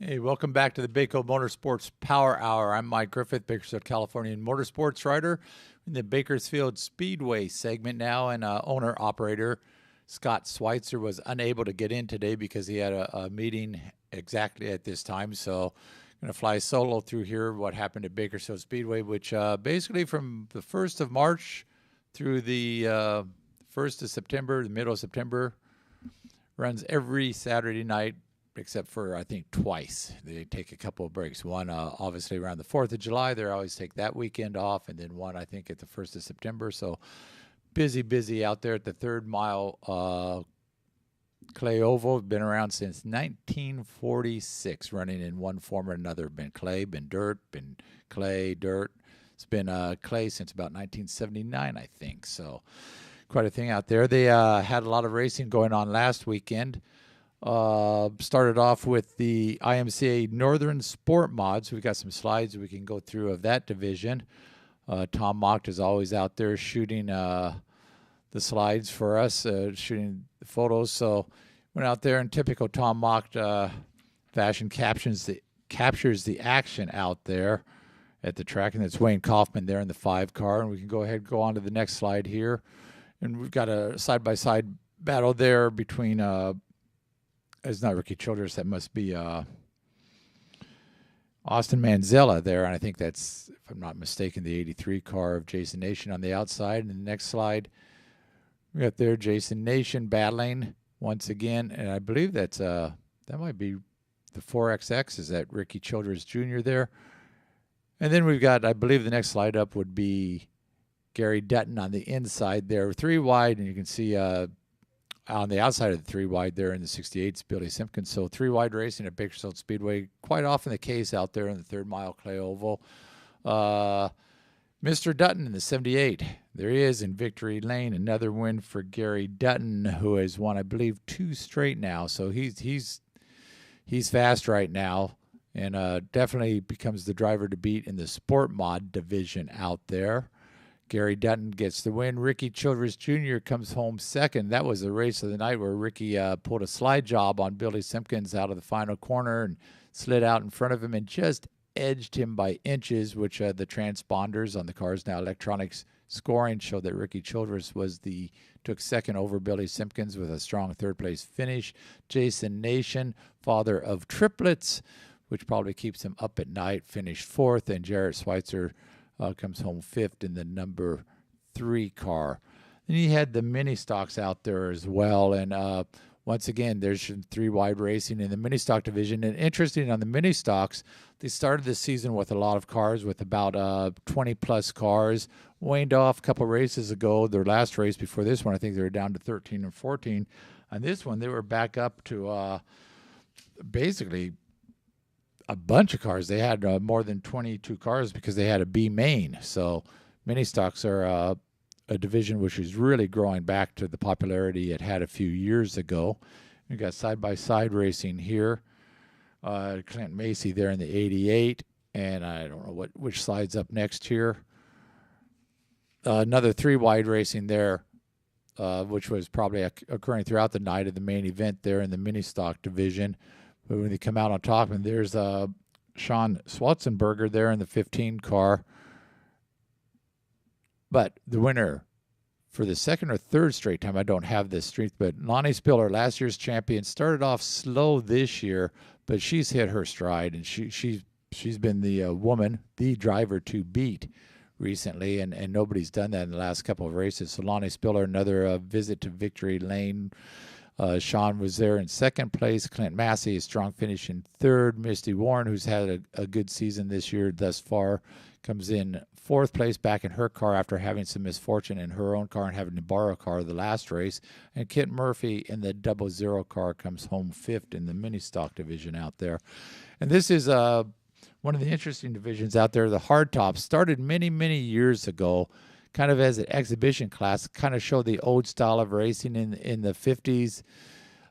Hey, welcome back to the Bakersfield Motorsports Power Hour. I'm Mike Griffith, Bakersfield, California motorsports writer in the Bakersfield Speedway segment now, and owner-operator Scott Schweitzer was unable to get in today because he had a meeting exactly at this time. So I'm going to fly solo through here what happened at Bakersfield Speedway, which basically from the 1st of March through the 1st of September, the middle of September, runs every Saturday night except for, I think, twice. They take a couple of breaks. One, obviously, around the 4th of July. They always take that weekend off. And then one, I think, at the 1st of September. So busy out there at the third mile clay oval. Been around since 1946, running in one form or another. Been clay, been dirt, been clay, dirt. It's been clay since about 1979, I think. So quite a thing out there. They had a lot of racing going on last weekend. Started off with the IMCA Northern Sport Mods. We've got some slides we can go through of that division. Tom Mocht is always out there shooting the slides for us, shooting the photos. So went out there in typical Tom Mocht fashion, captures the action out there at the track. And it's Wayne Kaufman there in the 5 car. And we can go ahead and go on to the next slide here. And we've got a side-by-side battle there between it's not Ricky Childress. That must be Austin Manzella there. And I think that's, if I'm not mistaken, the 83 car of Jason Nation on the outside. And the next slide, we got there Jason Nation battling once again. And I believe that's that might be the 4XX. Is that Ricky Childress Jr. there? And then we've got, I believe the next slide up would be Gary Dutton on the inside there. 3 wide, and you can see on the outside of the 3 wide there in the 68's Billy Simpkins. So 3 wide racing at Bakersfield Speedway, quite often the case out there in the third mile clay oval. Mr. Dutton in the 78. There he is in victory lane. Another win for Gary Dutton, who has won, I believe, 2 straight now. So he's fast right now, and definitely becomes the driver to beat in the sport mod division out there. Gary Dutton gets the win. Ricky Childress Jr. comes home second. That was the race of the night where Ricky pulled a slide job on Billy Simpkins out of the final corner and slid out in front of him and just edged him by inches, which the transponders on the cars now electronics scoring showed that Ricky Childress took second over Billy Simpkins with a strong third-place finish. Jason Nation, father of triplets, which probably keeps him up at night, finished 4th, and Jarrett Schweitzer comes home 5th in the number 3 car. Then he had the mini stocks out there as well. And once again, there's 3 wide racing in the mini stock division. And interesting on the mini stocks, they started this season with a lot of cars, with about 20-plus cars. Waned off a couple races ago. Their last race before this one, I think they were down to 13 and 14. On this one, they were back up to basically a bunch of cars. They had more than 22 cars because they had a B main. So mini stocks are a division which is really growing back to the popularity it had a few years ago. We got side-by-side racing here. Clint Macy there in the 88, and I don't know which slide's up next here. Another 3 wide racing there, which was probably occurring throughout the night of the main event there in the mini stock division. But when they come out on top, and there's Sean Schwarzenberger there in the 15 car. But the winner for the 2nd or 3rd straight time, I don't have this streak, but Lonnie Spiller, last year's champion, started off slow this year, but she's hit her stride, and she's been the driver to beat recently, and nobody's done that in the last couple of races. So Lonnie Spiller, another visit to victory lane. Sean was there in 2nd place. Clint Massey, a strong finish in 3rd. Misty Warren, who's had a good season this year thus far, comes in 4th place back in her car after having some misfortune in her own car and having to borrow a car the last race. And Kit Murphy in the 00 car comes home 5th in the mini stock division out there. And this is one of the interesting divisions out there. The hardtop started many, many years ago, kind of as an exhibition class, kind of show the old style of racing in the 50s.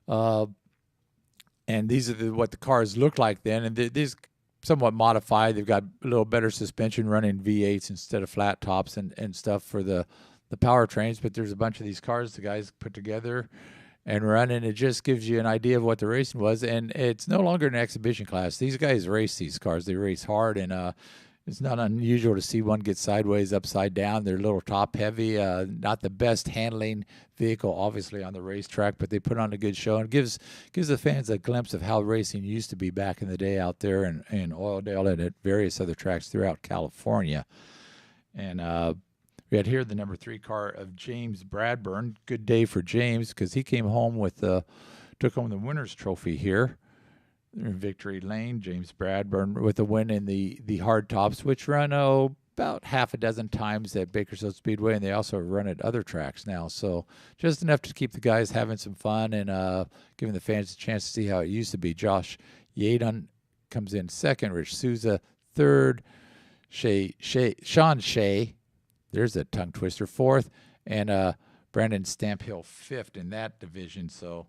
And these are what the cars look like then. And these somewhat modified. They've got a little better suspension, running V8s instead of flat tops and stuff for the powertrains. But there's a bunch of these cars the guys put together. and running. It just gives you an idea of what the racing was, and it's no longer an exhibition class. These guys race these cars. They race hard, and it's not unusual to see one get sideways, upside down. They're a little top heavy, not the best handling vehicle, obviously, on the racetrack, but they put on a good show and gives the fans a glimpse of how racing used to be back in the day out there in Oildale and at various other tracks throughout California. And we had here the number 3 car of James Bradburn. Good day for James because he came home took home the winner's trophy here in Victory Lane. James Bradburn with a win in the hard tops, which run about half a dozen times at Bakersfield Speedway, and they also run at other tracks now. So just enough to keep the guys having some fun and giving the fans a chance to see how it used to be. Josh Yadon comes in second, Rich Souza third, Sean Shea, there's a tongue twister, fourth, and Brandon Stamphill fifth in that division. So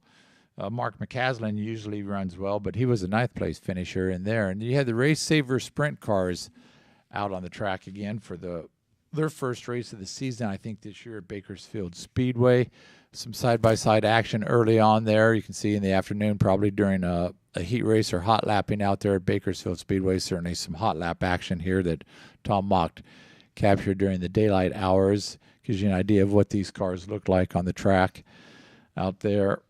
Mark McCaslin usually runs well, but he was a 9th place finisher in there. And you had the Race Saver Sprint cars out on the track again for their first race of the season, I think, this year at Bakersfield Speedway. Some side-by-side action early on there. You can see in the afternoon, probably during a heat race or hot lapping out there at Bakersfield Speedway. Certainly some hot lap action here that Tom Mock captured during the daylight hours. Gives you an idea of what these cars look like on the track out there.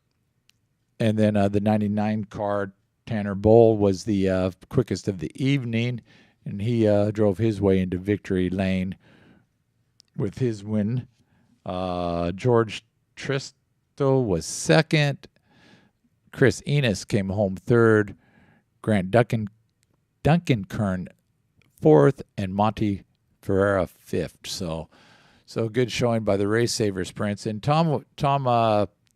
And then the 99 car, Tanner Bowl, was the quickest of the evening, and he drove his way into victory lane with his win. George Tristo was second. Chris Enos came home third. Grant Duncan Kern fourth, and Monty Ferreira fifth. So good showing by the Race Saver Sprints. And Tom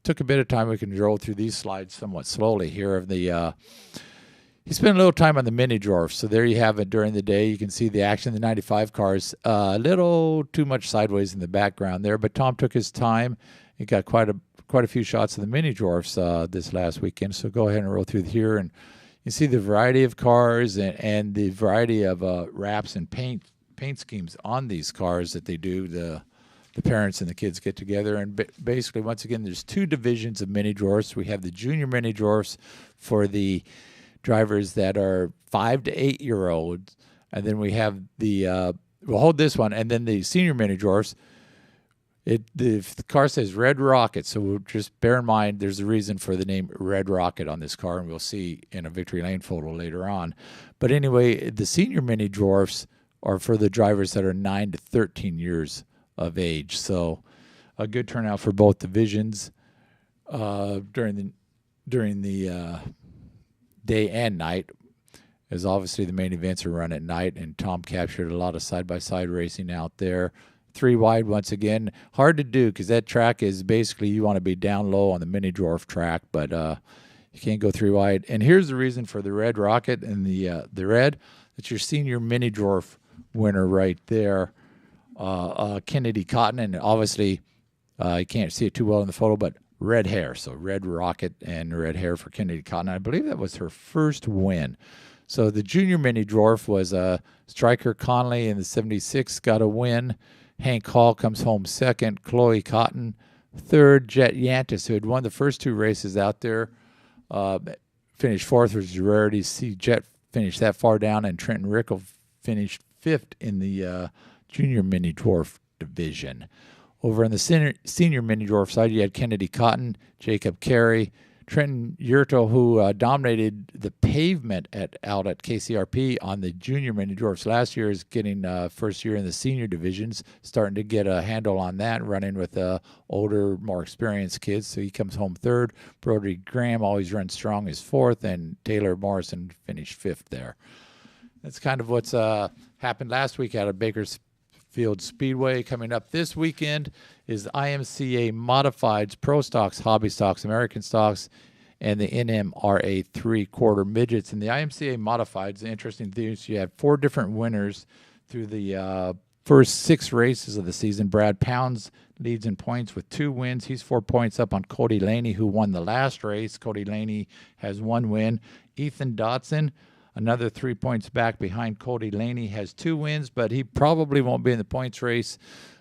took a bit of time. We can roll through these slides somewhat slowly here. He spent a little time on the mini dwarfs, so there you have it during the day. You can see the action. The 95 cars, a little too much sideways in the background there, but Tom took his time. He got quite a few shots of the mini dwarfs this last weekend. So go ahead and roll through here, and you see the variety of cars and the variety of wraps and paint schemes on these cars that they do. The parents and the kids get together, and basically, once again, there's 2 divisions of mini dwarfs. We have the junior mini dwarfs for the drivers that are 5 to 8 year olds, and then we have we'll hold this one, and then the senior mini dwarfs. The car says Red Rocket, so we'll just bear in mind there's a reason for the name Red Rocket on this car, and we'll see in a Victory Lane photo later on. But anyway, the senior mini dwarfs are for the drivers that are 9 to 13 years of age. So a good turnout for both divisions during the day and night, as obviously the main events are run at night, and Tom captured a lot of side-by-side racing out there. 3 wide once again. Hard to do because that track is basically you want to be down low on the mini dwarf track, but you can't go 3 wide. And here's the reason for the Red Rocket and the red. That's your senior mini dwarf winner right there, Kennedy Cotton, and obviously you can't see it too well in the photo, but red hair. So Red Rocket and red hair for Kennedy Cotton. I believe that was her first win. So the junior mini dwarf was Stryker Conley in the 76, got a win. Hank Hall comes home second. Chloe Cotton third. Jet Yantis, who had won the first 2 races out there, finished fourth, which is a rarity to see Jet finish that far down, and Trenton Rickle finished 5th in the junior mini dwarf division. Over on the senior mini dwarf side, you had Kennedy Cotton, Jacob Carey, Trenton Yurto, who dominated the pavement out at KCRP on the junior mini dwarfs last year, is getting first year in the senior divisions, starting to get a handle on that, running with older, more experienced kids. So he comes home third. Brody Graham always runs strong, is fourth, and Taylor Morrison finished 5th there. That's kind of what's happened last week out of Bakersfield Speedway. Coming up this weekend is IMCA Modifieds, Pro Stocks, Hobby Stocks, American Stocks, and the NMRA 3/4 Midgets. And the IMCA Modifieds, the interesting thing is you had 4 different winners through the first 6 races of the season. Brad Pounds leads in points with 2 wins. He's 4 points up on Cody Laney, who won the last race. Cody Laney has 1 win. Ethan Dotson, another 3 points back behind Cody Laney, has 2 wins, but he probably won't be in the points race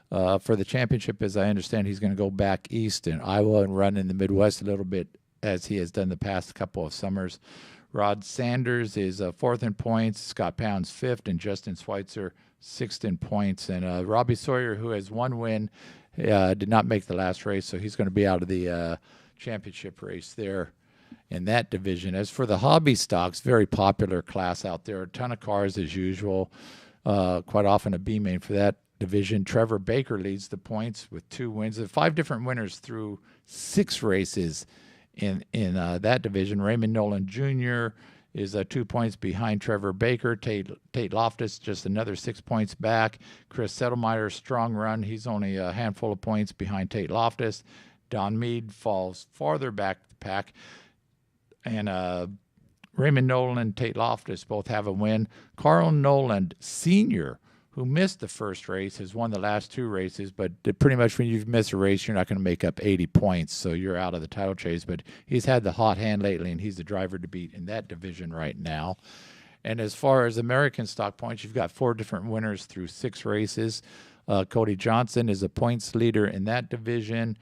For the championship, as I understand, he's going to go back east in Iowa and run in the Midwest a little bit, as he has done the past couple of summers. Rod Sanders is fourth in points, Scott Pounds fifth, and Justin Schweitzer sixth in points. And Robbie Sawyer, who has one win, did not make the last race, so he's going to be out of the championship race there in that division. As for the hobby stocks, very popular class out there. A ton of cars as usual. Quite often a B main for that division. Trevor Baker leads the points with 2 wins. 5 different winners through 6 races in that division. Raymond Nolan Jr. is 2 points behind Trevor Baker. Tate Loftus just another 6 points back. Chris Settlemeyer, strong run. He's only a handful of points behind Tate Loftus. Don Mead falls farther back the pack. And Raymond Nolan and Tate Loftus both have a win. Carl Nolan Sr., who missed the first race, has won the last 2 races, but pretty much when you've missed a race, you're not going to make up 80 points, so you're out of the title chase. But he's had the hot hand lately, and he's the driver to beat in that division right now. And as far as American stock points, you've got 4 different winners through 6 races. Cody Johnson is a points leader in that division.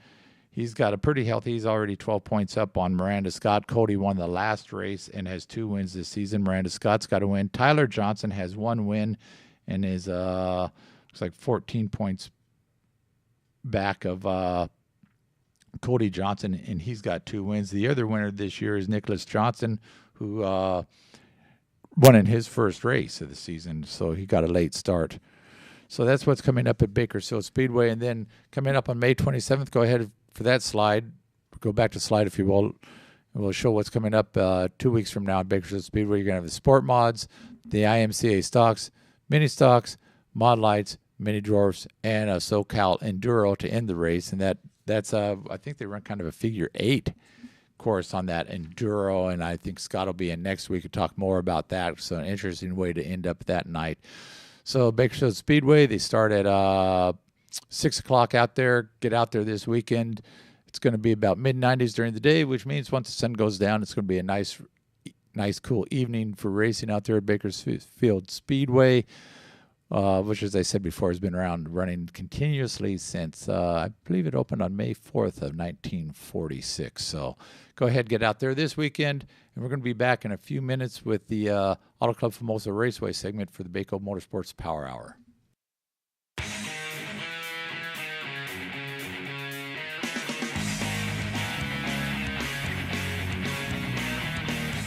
He's got a pretty healthy. He's already 12 points up on Miranda Scott. Cody won the last race and has 2 wins this season. Miranda Scott's got a win. Tyler Johnson has 1 win and is looks like 14 points back of Cody Johnson, and he's got 2 wins. The other winner this year is Nicholas Johnson, who won in his first race of the season, so he got a late start. So that's what's coming up at Bakersfield Speedway. And then coming up on May 27th, go ahead for that slide. Go back to slide, if you will. We'll show what's coming up 2 weeks from now at Bakersfield Speedway. You're going to have the Sport Mods, the IMCA stocks, mini stocks, mod lights, mini dwarfs, and a SoCal Enduro to end the race. And that's I think they run kind of a figure 8 course on that Enduro, and I think Scott will be in next week to talk more about that. So an interesting way to end up that night. So Bakersfield Speedway, they start at 6 o'clock out there. Get out there this weekend. It's going to be about mid-90s during the day, which means once the sun goes down, it's going to be a nice, cool evening for racing out there at Bakersfield Speedway, which, as I said before, has been around running continuously since, I believe it opened on May 4th of 1946. So go ahead, get out there this weekend, and we're going to be back in a few minutes with the Auto Club Famoso Raceway segment for the Baco Motorsports Power Hour.